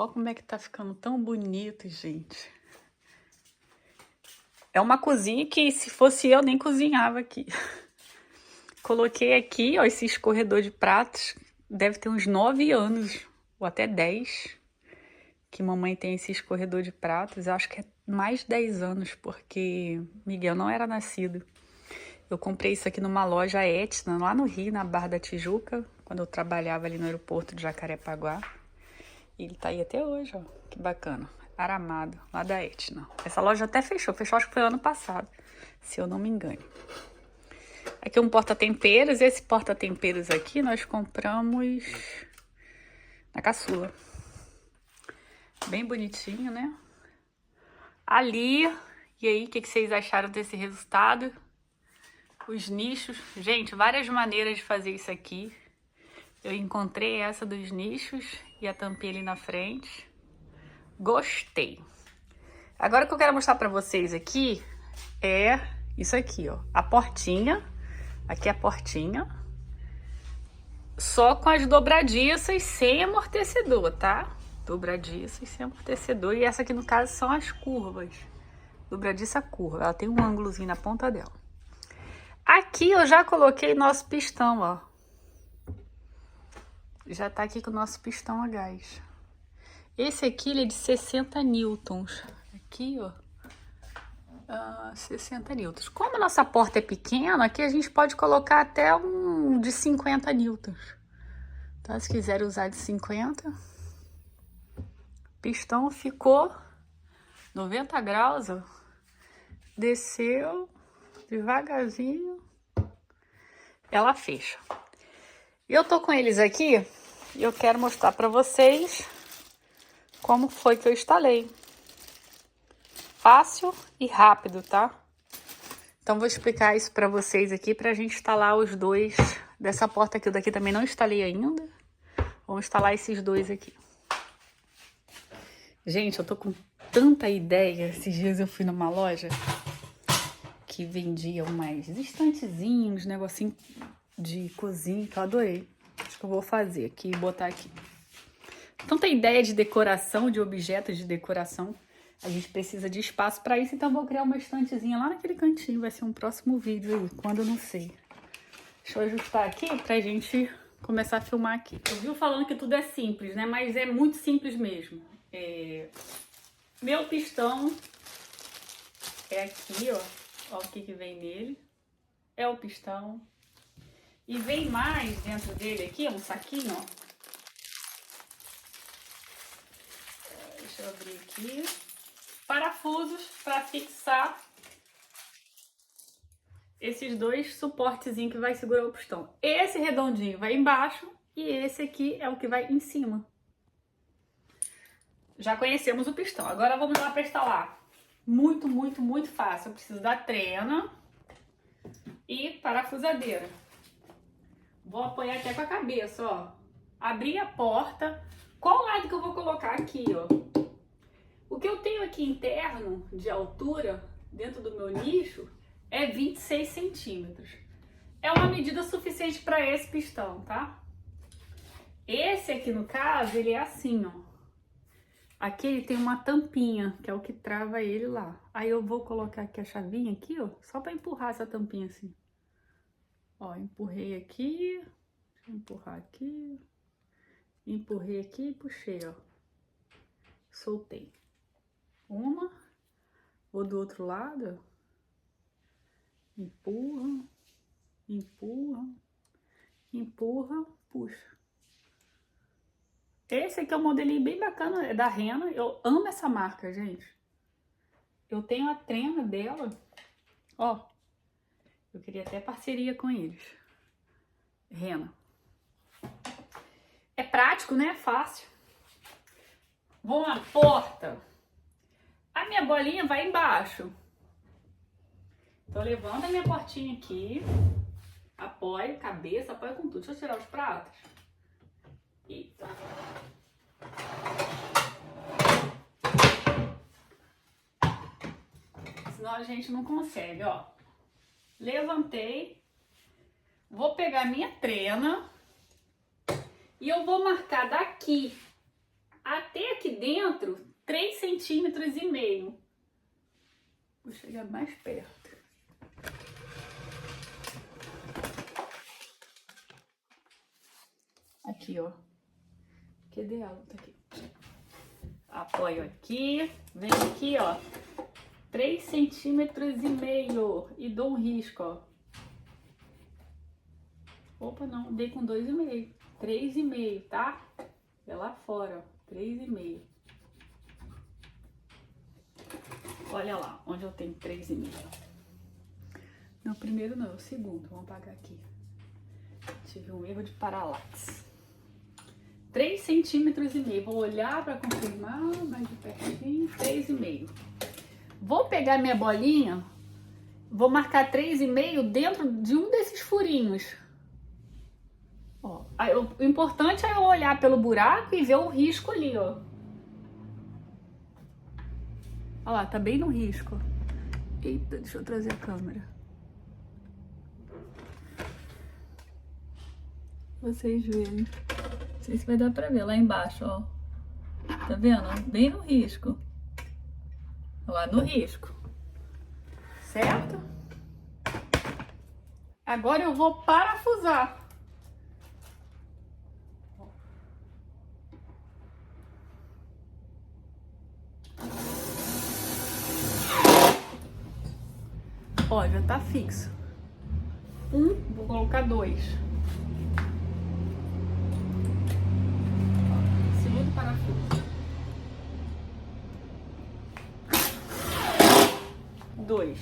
Olha como é que tá ficando tão bonito, gente. É uma cozinha que, se fosse eu, nem cozinhava aqui. Coloquei aqui, ó, esse escorredor de pratos. Deve ter uns 9 anos, ou até 10, que mamãe tem esse escorredor de pratos. Eu acho que é mais de 10 anos, porque Miguel não era nascido. Eu comprei isso aqui numa loja Etna, lá no Rio, na Barra da Tijuca, quando eu trabalhava ali no aeroporto de Jacarepaguá. E ele tá aí até hoje, ó. Que bacana. Aramado, lá da Etna. Essa loja até fechou acho que foi ano passado, se eu não me engano. Aqui é um porta-temperos. Esse porta-temperos aqui nós compramos na Caçula. Bem bonitinho, né? Ali, e aí, o que vocês acharam desse resultado? Os nichos. Gente, várias maneiras de fazer isso aqui. Eu encontrei essa dos nichos e a tampinha ali na frente. Gostei. Agora o que eu quero mostrar pra vocês aqui é isso aqui, ó. A portinha. Aqui é a portinha. Só com as dobradiças sem amortecedor, tá? Dobradiças sem amortecedor. E essa aqui, no caso, são as curvas. Dobradiça curva. Ela tem um ângulozinho na ponta dela. Aqui eu já coloquei nosso pistão, ó. Já tá aqui com o nosso pistão a gás. Esse aqui, ele é de 60 newtons. Aqui, ó. 60 newtons. Como a nossa porta é pequena, aqui a gente pode colocar até um de 50 newtons. Tá? Se quiser usar de 50. Pistão ficou 90 graus, ó. Desceu devagarzinho. Ela fecha. Eu tô com eles aqui e eu quero mostrar pra vocês como foi que eu instalei. Fácil e rápido, tá? Então vou explicar isso pra vocês aqui pra gente instalar os dois dessa porta aqui. O daqui também não instalei ainda. Vamos instalar esses dois aqui. Gente, eu tô com tanta ideia. Esses dias eu fui numa loja que vendia umas estantezinhos, negocinho de cozinha que eu adorei. Acho que eu vou fazer aqui e botar aqui. Tanta ideia de decoração, de objetos de decoração. A gente precisa de espaço para isso, então eu vou criar uma estantezinha lá naquele cantinho. Vai ser um próximo vídeo aí, quando eu não sei. Deixa eu ajustar aqui pra gente começar a filmar aqui. Eu vi falando que tudo é simples, né? Mas é muito simples mesmo. Meu pistão é aqui, ó. Ó o que vem nele. É o pistão. E vem mais dentro dele aqui, um saquinho, ó. Deixa eu abrir aqui. Parafusos para fixar esses dois suportezinhos que vai segurar o pistão. Esse redondinho vai embaixo e esse aqui é o que vai em cima. Já conhecemos o pistão. Agora vamos lá para instalar. Muito, muito, muito fácil. Eu preciso da trena e parafusadeira. Vou apoiar até com a cabeça, ó. Abrir a porta. Qual lado que eu vou colocar aqui, ó? O que eu tenho aqui interno de altura, dentro do meu nicho, é 26 centímetros. É uma medida suficiente para esse pistão, tá? Esse aqui, no caso, ele é assim, ó. Aqui ele tem uma tampinha, que é o que trava ele lá. Aí eu vou colocar aqui a chavinha aqui, ó, só para empurrar essa tampinha assim. Ó, empurrei aqui, deixa eu empurrar aqui, empurrei aqui e puxei, ó. Soltei. Uma, vou do outro lado, empurra, empurra, empurra, puxa. Esse aqui é um modelinho bem bacana, é da Rena. Eu amo essa marca, gente. Eu tenho a trena dela, ó. Eu queria até parceria com eles. Rena. É prático, né? Fácil. Vou na porta. A minha bolinha vai embaixo. Então, levanta a minha portinha aqui. Apoio, cabeça, apoio com tudo. Deixa eu tirar os pratos. Eita. Senão a gente não consegue, ó. Levantei. Vou pegar a minha trena. E eu vou marcar daqui até aqui dentro 3,5 centímetros. Vou chegar mais perto. Aqui, ó. Cadê ela? Tá aqui. Apoio aqui. Venho aqui, ó. 3,5 centímetros e dou um risco, ó. Opa, não. Dei com 2,5. 3,5, tá? É lá fora, ó. 3,5. Olha lá, onde eu tenho 3,5. Não, primeiro não, é o segundo. Vamos apagar aqui. Tive um erro de paralaxe. 3,5 centímetros. Vou olhar para confirmar, mais de pertinho. 3,5. Vou pegar minha bolinha, vou marcar 3,5 dentro de um desses furinhos. Ó, Aí, o importante é eu olhar pelo buraco e ver o risco ali, ó. Olha lá, tá bem no risco. Eita, deixa eu trazer a câmera. Vocês verem. Não sei se vai dar pra ver lá embaixo, ó. Tá vendo? Bem no risco. Lá no risco. Certo? Agora eu vou parafusar. Ó, já tá fixo. Vou colocar 2. Segundo parafuso. 2.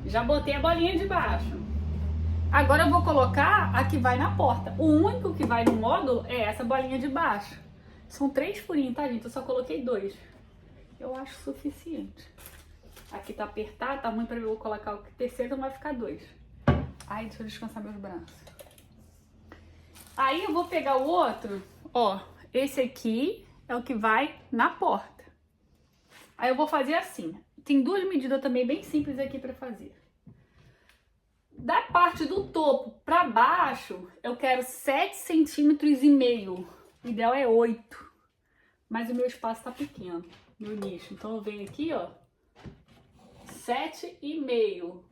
Já botei a bolinha de baixo. Agora eu vou colocar a que vai na porta. O único que vai no módulo é essa bolinha de baixo. São 3 furinhos, tá, gente? Eu só coloquei 2. Eu acho suficiente. Aqui tá apertado, tá ruim pra eu colocar o terceiro, então vai ficar 2. Ai, deixa eu descansar meus braços. Aí eu vou pegar o outro, ó. Esse aqui é o que vai na porta. Aí eu vou fazer assim. Tem 2 medidas também bem simples aqui pra fazer. Da parte do topo pra baixo, eu quero 7,5 centímetros. O ideal é 8. Mas o meu espaço tá pequeno, meu nicho. Então eu venho aqui, ó. 7,5.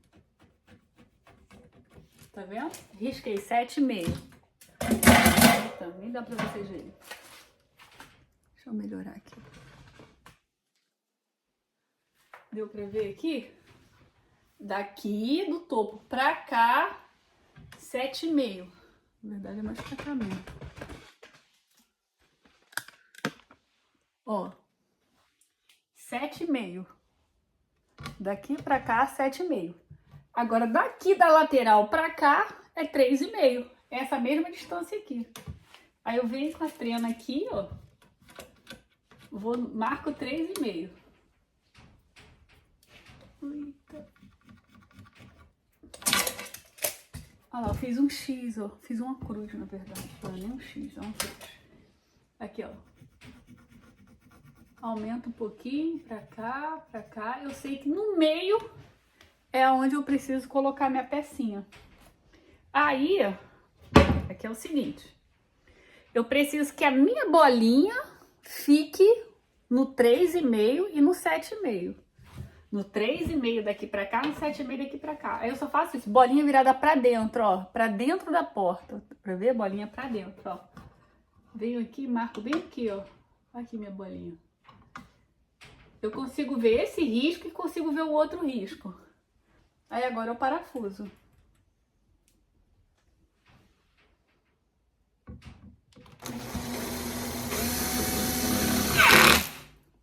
Tá vendo? Risquei 7,5. Então, nem dá pra vocês verem. Deixa eu melhorar aqui. Deu pra ver aqui? Daqui do topo pra cá, 7,5. Na verdade é mais pra cá mesmo. Ó, 7,5. Daqui pra cá, 7,5. Agora, daqui da lateral pra cá, é 3,5. Essa mesma distância aqui. Aí eu venho com a trena aqui, ó. Marco 3,5. Eita. Olha lá, eu fiz um X, ó. Fiz uma cruz, na verdade. Não é nem um X, é uma cruz. Aqui, ó. Aumenta um pouquinho pra cá, pra cá. Eu sei que no meio é onde eu preciso colocar minha pecinha. Aí, aqui é o seguinte. Eu preciso que a minha bolinha fique no 3,5 e no 7,5. No 3,5 daqui pra cá, no 7,5 daqui pra cá. Aí eu só faço isso, bolinha virada pra dentro, ó. Pra dentro da porta. Pra ver? Bolinha pra dentro, ó. Venho aqui, marco bem aqui, ó. Aqui minha bolinha. Eu consigo ver esse risco e consigo ver o outro risco. Aí agora eu parafuso.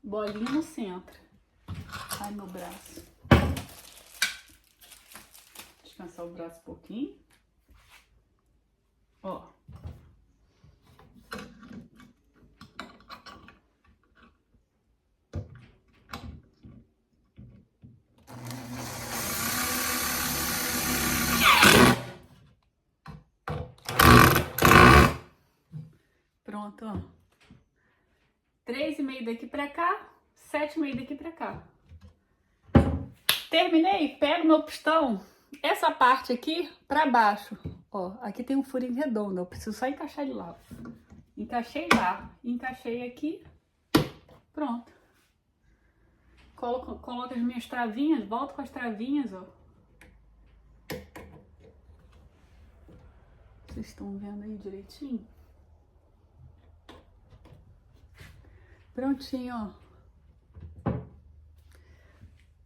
Bolinha no centro. Ai, meu braço. Descansar o braço um pouquinho. Ó. Pronto, ó. 3,5 daqui pra cá, 7,5 daqui pra cá. Terminei, pego meu pistão, essa parte aqui pra baixo. Ó, aqui tem um furinho redondo, eu preciso só encaixar ele lá. Encaixei lá, encaixei aqui, pronto. Coloco as minhas travinhas, volto com as travinhas, ó. Vocês estão vendo aí direitinho? Prontinho, ó.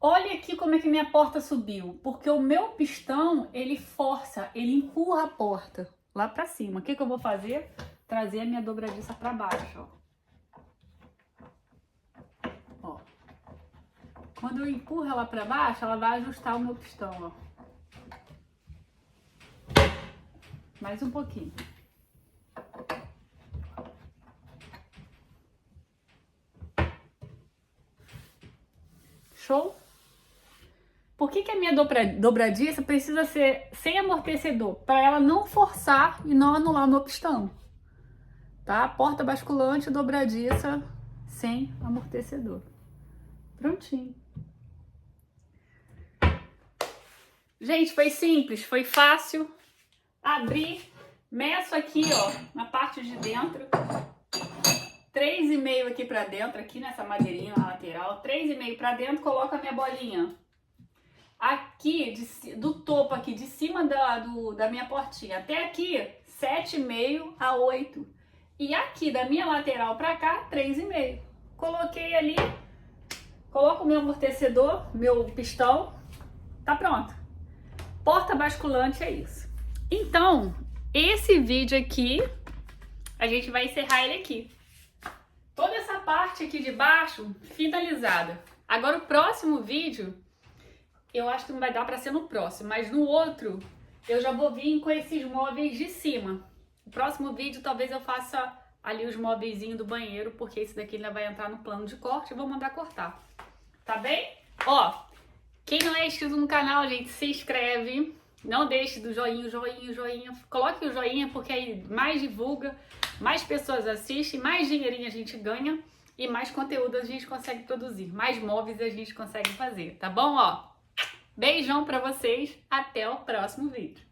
Olha aqui como é que minha porta subiu, porque o meu pistão, ele força, ele empurra a porta lá pra cima. O que que eu vou fazer? Trazer a minha dobradiça pra baixo, ó. Ó. Quando eu empurro ela pra baixo, ela vai ajustar o meu pistão, ó. Mais um pouquinho. Show? Por que a minha dobradiça precisa ser sem amortecedor? Para ela não forçar e não anular o meu pistão. Tá? Porta basculante, dobradiça, sem amortecedor. Prontinho. Gente, foi simples, foi fácil. Abri, meço aqui, ó, na parte de dentro. 3,5 aqui pra dentro, aqui nessa madeirinha na lateral. 3,5 pra dentro, coloco a minha bolinha. Aqui, do topo aqui, de cima da minha portinha, até aqui, 7,5 a 8. E aqui, da minha lateral pra cá, 3,5. Coloquei ali, coloco o meu amortecedor, meu pistão, tá pronto. Porta basculante é isso. Então, esse vídeo aqui, a gente vai encerrar ele aqui. Toda essa parte aqui de baixo, finalizada. Agora o próximo vídeo, eu acho que não vai dar pra ser no próximo, mas no outro, eu já vou vir com esses móveis de cima. O próximo vídeo, talvez eu faça ali os móveizinhos do banheiro, porque esse daqui ainda vai entrar no plano de corte, eu vou mandar cortar. Tá bem? Ó, quem não é inscrito no canal, gente, se inscreve. Não deixe do joinha, joinha. Coloque o joinha, porque aí mais divulga, mais pessoas assistem, mais dinheirinho a gente ganha e mais conteúdo a gente consegue produzir. Mais móveis a gente consegue fazer, tá bom? Ó, beijão pra vocês. Até o próximo vídeo.